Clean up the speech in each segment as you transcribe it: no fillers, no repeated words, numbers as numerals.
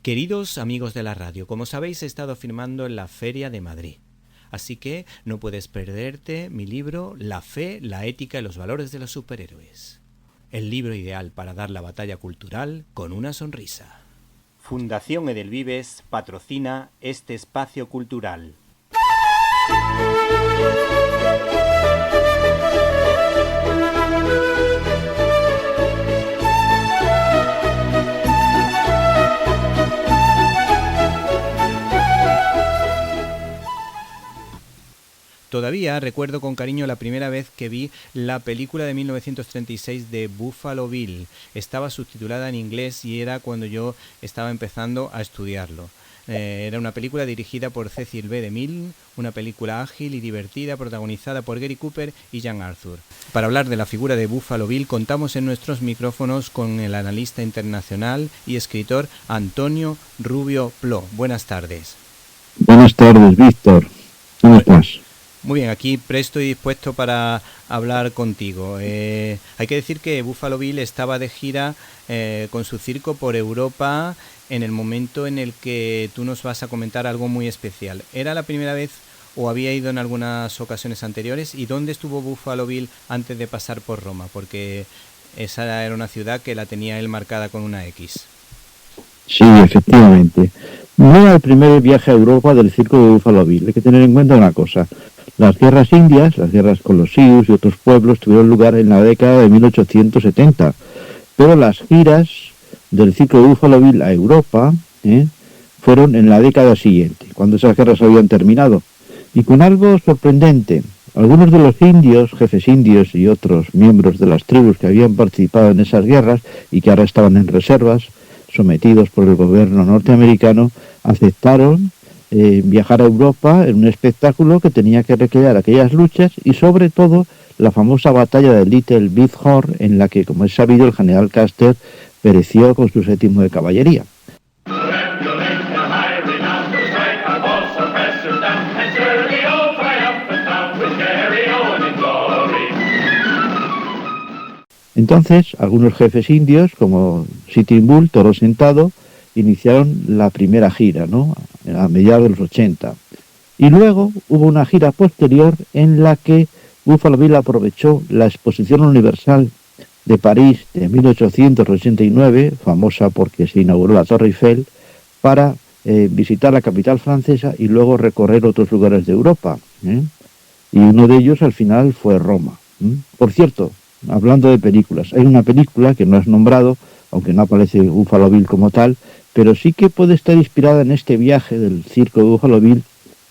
Queridos amigos de la radio, como sabéis he estado firmando en la Feria de Madrid. Así que no puedes perderte mi libro La fe, la ética y los valores de los superhéroes. El libro ideal para dar la batalla cultural con una sonrisa. Fundación Edelvives patrocina este espacio cultural. Todavía recuerdo con cariño la primera vez que vi la película de 1936 de Buffalo Bill. Estaba subtitulada en inglés y era cuando yo estaba empezando a estudiarlo. Era una película dirigida por Cecil B. DeMille, una película ágil y divertida protagonizada por Gary Cooper y Jean Arthur. Para hablar de la figura de Buffalo Bill contamos en nuestros micrófonos con el analista internacional y escritor Antonio Rubio Plo. Buenas tardes. Buenas tardes, Víctor. ¿Cómo estás? Muy bien, aquí presto y dispuesto para hablar contigo. Hay que decir que Buffalo Bill estaba de gira con su circo por Europa en el momento en el que tú nos vas a comentar algo muy especial. ¿Era la primera vez o había ido en algunas ocasiones anteriores? ¿Y dónde estuvo Buffalo Bill antes de pasar por Roma? Porque esa era una ciudad que la tenía él marcada con una X. Sí, efectivamente. No era el primer viaje a Europa del circo de Buffalo Bill. Hay que tener en cuenta una cosa. Las guerras indias, las guerras con los Sioux y otros pueblos tuvieron lugar en la década de 1870, pero las giras del circo de Buffalo Bill a Europa fueron en la década siguiente, cuando esas guerras habían terminado. Y con algo sorprendente, algunos de los indios, jefes indios y otros miembros de las tribus que habían participado en esas guerras y que ahora estaban en reservas, sometidos por el gobierno norteamericano, aceptaron viajar a Europa en un espectáculo que tenía que recrear aquellas luchas y sobre todo la famosa batalla de Little Big Horn, en la que, como es sabido, el general Custer pereció con su 7º de caballería. Entonces, algunos jefes indios, como Sitting Bull, Toro Sentado, iniciaron la primera gira, ¿no?, a mediados de los 80. Y luego hubo una gira posterior en la que Buffalo Bill aprovechó la Exposición Universal de París de 1889, famosa porque se inauguró la Torre Eiffel, para visitar la capital francesa y luego recorrer otros lugares de Europa. Y uno de ellos al final fue Roma. Por cierto, hablando de películas, hay una película que no has nombrado, aunque no aparece Buffalo Bill como tal, pero sí que puede estar inspirada en este viaje del circo de Buffalo Bill,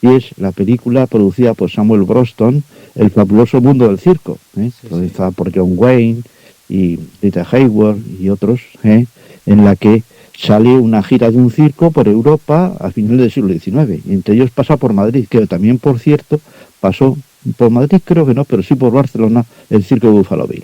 y es la película producida por Samuel Broston, El fabuloso mundo del circo, producida por John Wayne y Rita Hayworth y otros, en la que sale una gira de un circo por Europa a finales del siglo XIX, y entre ellos pasa por Madrid, que también, por cierto, pasó por Madrid, creo que no, pero sí por Barcelona, el circo de Buffalo Bill.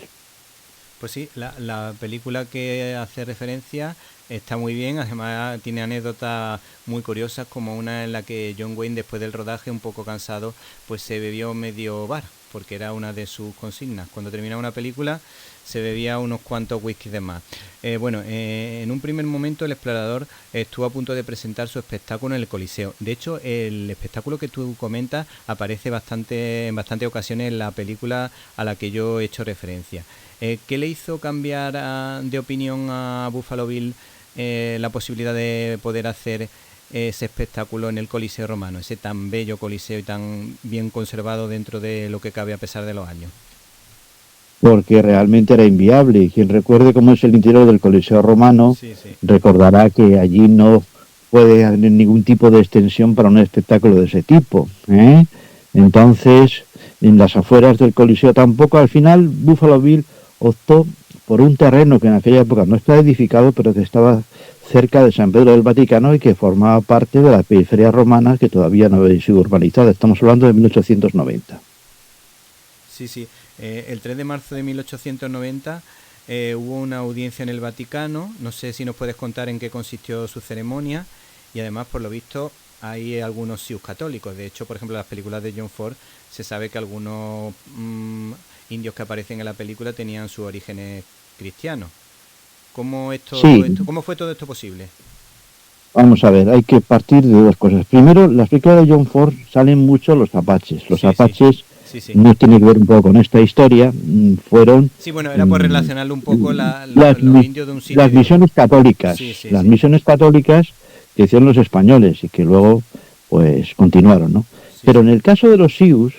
Pues sí, la película que hace referencia está muy bien, además tiene anécdotas muy curiosas, como una en la que John Wayne, después del rodaje, un poco cansado, pues se bebió medio bar, porque era una de sus consignas. Cuando terminaba una película se bebía unos cuantos whiskies de más. En un primer momento el explorador estuvo a punto de presentar su espectáculo en el Coliseo. De hecho, el espectáculo que tú comentas aparece en bastantes ocasiones en la película a la que yo he hecho referencia. ¿Qué le hizo cambiar de opinión a Buffalo Bill la posibilidad de poder hacer ese espectáculo en el Coliseo romano, ese tan bello coliseo y tan bien conservado dentro de lo que cabe a pesar de los años? Porque realmente era inviable. Quien recuerde cómo es el interior del Coliseo romano, sí. Recordará que allí no puede haber ningún tipo de extensión para un espectáculo de ese tipo. Entonces, en las afueras del Coliseo tampoco. Al final, Buffalo Bill optó por un terreno que en aquella época no estaba edificado, pero que estaba cerca de San Pedro del Vaticano y que formaba parte de la periferia romana, que todavía no había sido urbanizada. Estamos hablando de 1890. Sí. El 3 de marzo de 1890 hubo una audiencia en el Vaticano. No sé si nos puedes contar en qué consistió su ceremonia. Y además, por lo visto, hay algunos Sioux católicos. De hecho, por ejemplo, en las películas de John Ford se sabe que algunos indios que aparecen en la película tenían sus orígenes cristianos. ¿Cómo fue todo esto posible? Vamos a ver, hay que partir de dos cosas. Primero, las películas de John Ford salen mucho los apaches. Los apaches no tiene que ver un poco con esta historia, fueron... Sí, bueno, era por relacionarlo un poco los indios de un sitio. Las misiones católicas, misiones católicas que hicieron los españoles y que luego pues continuaron, ¿no? Pero en el caso de los Sioux,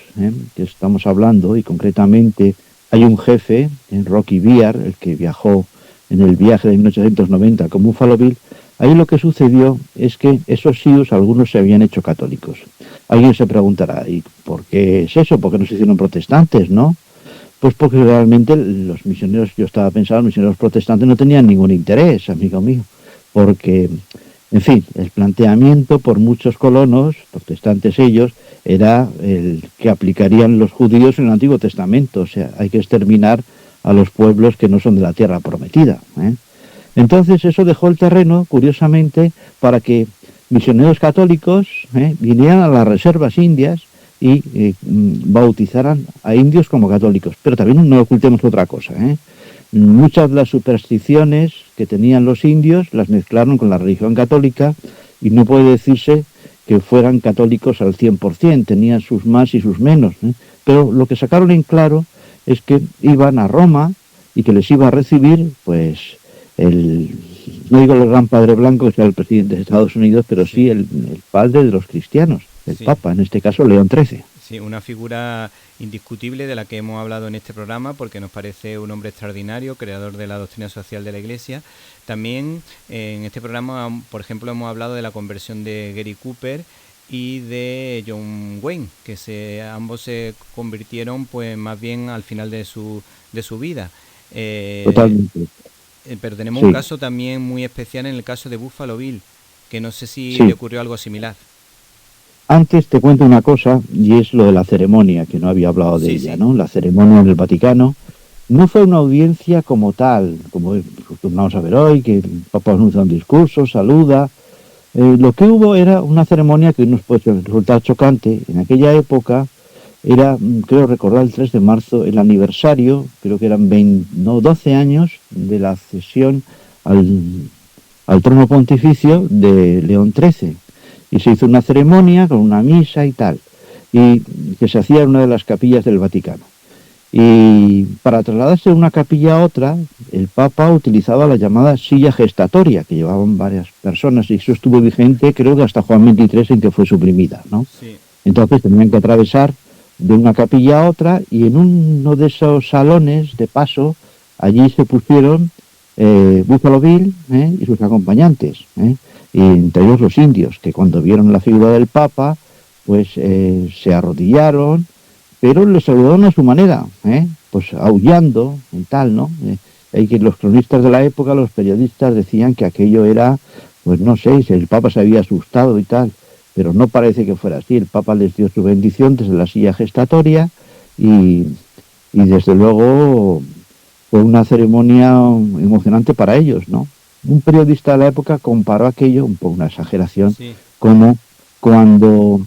que estamos hablando, y concretamente hay un jefe, Rocky Bear, el que viajó en el viaje de 1890 con Buffalo Bill, ahí lo que sucedió es que esos Sioux, algunos se habían hecho católicos. Alguien se preguntará, ¿y por qué es eso? ¿Por qué no se hicieron protestantes, no? Pues porque realmente los misioneros, yo estaba pensando, los misioneros protestantes no tenían ningún interés, amigo mío, porque, en fin, el planteamiento por muchos colonos, protestantes ellos, era el que aplicarían los judíos en el Antiguo Testamento, o sea, hay que exterminar a los pueblos que no son de la tierra prometida, ¿eh? Entonces eso dejó el terreno, curiosamente, para que misioneros católicos vinieran a las reservas indias y bautizaran a indios como católicos. Pero también no ocultemos otra cosa, muchas de las supersticiones que tenían los indios las mezclaron con la religión católica y no puede decirse que fueran católicos al 100%, tenían sus más y sus menos, pero lo que sacaron en claro es que iban a Roma y que les iba a recibir, pues, no digo el gran padre blanco, que sea el presidente de Estados Unidos, pero sí el padre de los cristianos, el Papa, en este caso León XIII. Sí, una figura indiscutible de la que hemos hablado en este programa porque nos parece un hombre extraordinario, creador de la doctrina social de la Iglesia. También en este programa, por ejemplo, hemos hablado de la conversión de Gary Cooper y de John Wayne, que ambos se convirtieron pues más bien al final de su vida. Totalmente. Pero tenemos un caso también muy especial en el caso de Buffalo Bill, que no sé si le ocurrió algo similar. Antes te cuento una cosa, y es lo de la ceremonia, que no había hablado de ella, ¿no? La ceremonia en el Vaticano no fue una audiencia como tal, como vamos a ver hoy, que el Papa anuncia un discurso, saluda. Lo que hubo era una ceremonia que nos puede resultar chocante. En aquella época era, creo recordar, el 3 de marzo, el aniversario, creo que eran 12 años de la cesión al trono pontificio de León XIII. Y se hizo una ceremonia con una misa y tal, y que se hacía en una de las capillas del Vaticano. Y para trasladarse de una capilla a otra, el Papa utilizaba la llamada silla gestatoria, que llevaban varias personas, y eso estuvo vigente, creo que hasta Juan XXIII, en que fue suprimida, ¿no? Sí. Entonces tenían que atravesar de una capilla a otra, y en uno de esos salones de paso, allí se pusieron Buffalo Bill y sus acompañantes, y entre ellos los indios, que cuando vieron la figura del Papa, pues se arrodillaron, pero le saludaron a su manera, pues aullando y tal, ¿no? Hay que los cronistas de la época, los periodistas decían que aquello era, pues no sé, si el Papa se había asustado y tal, pero no parece que fuera así. El Papa les dio su bendición desde la silla gestatoria y desde luego fue una ceremonia emocionante para ellos, ¿no? Un periodista de la época comparó aquello, un poco una exageración, como cuando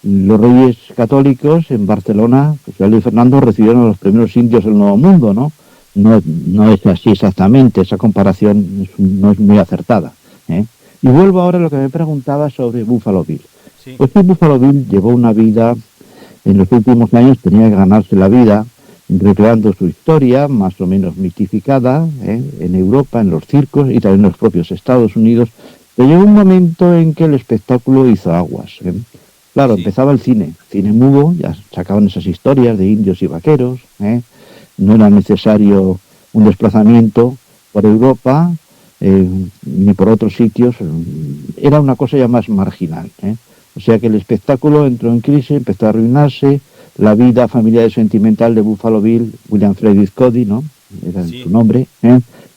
los reyes católicos en Barcelona, Felipe y Fernando, recibieron a los primeros indios del Nuevo Mundo, ¿no? No es así exactamente, esa comparación no es muy acertada, Y vuelvo ahora a lo que me preguntaba sobre Buffalo Bill. Pues que Buffalo Bill llevó una vida, en los últimos años tenía que ganarse la vida, recreando su historia, más o menos mitificada, en Europa, en los circos y también en los propios Estados Unidos. Pero llegó un momento en que el espectáculo hizo aguas. Claro, empezaba el cine mudo, ya sacaban esas historias de indios y vaqueros, no era necesario un desplazamiento por Europa ni por otros sitios, era una cosa ya más marginal. O sea que el espectáculo entró en crisis, empezó a arruinarse. La vida familiar y sentimental de Buffalo Bill, William Frederick Cody, ¿no? Era su nombre,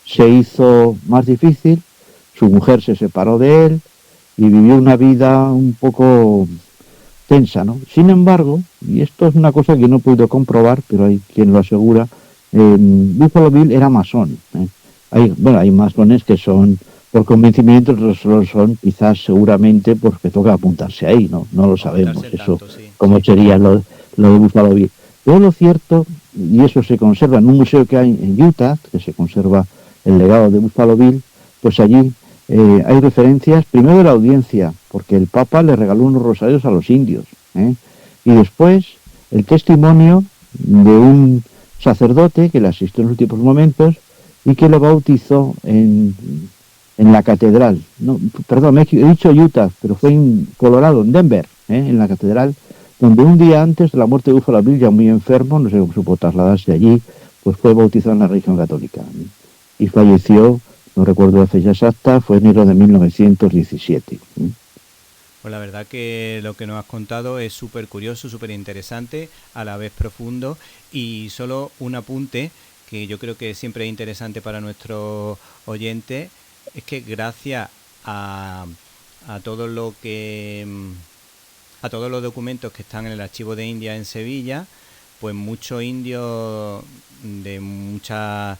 se hizo más difícil, su mujer se separó de él y vivió una vida un poco tensa, ¿no? Sin embargo, y esto es una cosa que no he podido comprobar, pero hay quien lo asegura, Buffalo Bill era masón. Hay masones que son por convencimiento, otros son quizás seguramente porque toca apuntarse ahí, ¿no? No lo sabemos, eso, cómo sería lo de Buffalo Bill. Pero lo cierto, y eso se conserva en un museo que hay en Utah, que se conserva el legado de Buffalo Bill, pues allí hay referencias primero de la audiencia, porque el Papa le regaló unos rosarios a los indios, ¿eh? Y después el testimonio de un sacerdote que le asistió en los últimos momentos y que lo bautizó en la catedral. No, perdón, he dicho Utah, pero fue en Colorado, en Denver, en la catedral, donde un día antes de la muerte de Buffalo Bill, ya muy enfermo, no sé cómo supo trasladarse allí, pues fue bautizado en la religión católica, ¿eh? Y falleció, no recuerdo la fecha exacta, fue enero de 1917. ¿Eh? Pues la verdad que lo que nos has contado es súper curioso, súper interesante, a la vez profundo, y solo un apunte que yo creo que siempre es interesante para nuestros oyentes, es que gracias a todo lo que a todos los documentos que están en el Archivo de India en Sevilla, pues muchos indios de muchas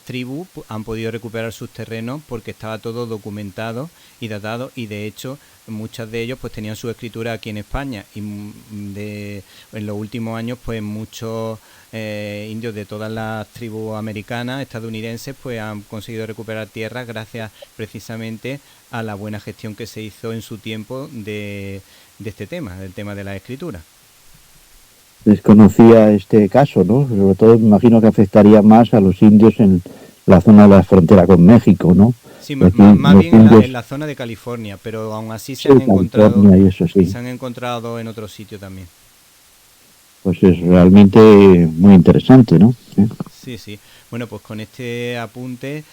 tribus han podido recuperar sus terrenos porque estaba todo documentado y datado, y de hecho muchos de ellos pues tenían su escritura aquí en España, y en los últimos años pues muchos indios de todas las tribus americanas, estadounidenses, pues han conseguido recuperar tierras gracias precisamente a la buena gestión que se hizo en su tiempo de este tema, del tema de la escritura. Desconocía este caso, ¿no? Sobre todo me imagino que afectaría más a los indios en la zona de la frontera con México, ¿no? Sí, Aquí más los bien indios, en la zona de California, pero aún así sí, California y eso sí, se han encontrado en otro sitio también. pues es realmente muy interesante, ¿no? ¿Eh? Sí, sí. Bueno, pues con este apunte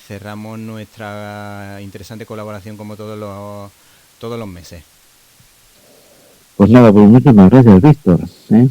cerramos nuestra interesante colaboración como todos los meses. Pues nada, pues muchísimas gracias, Víctor, ¿eh?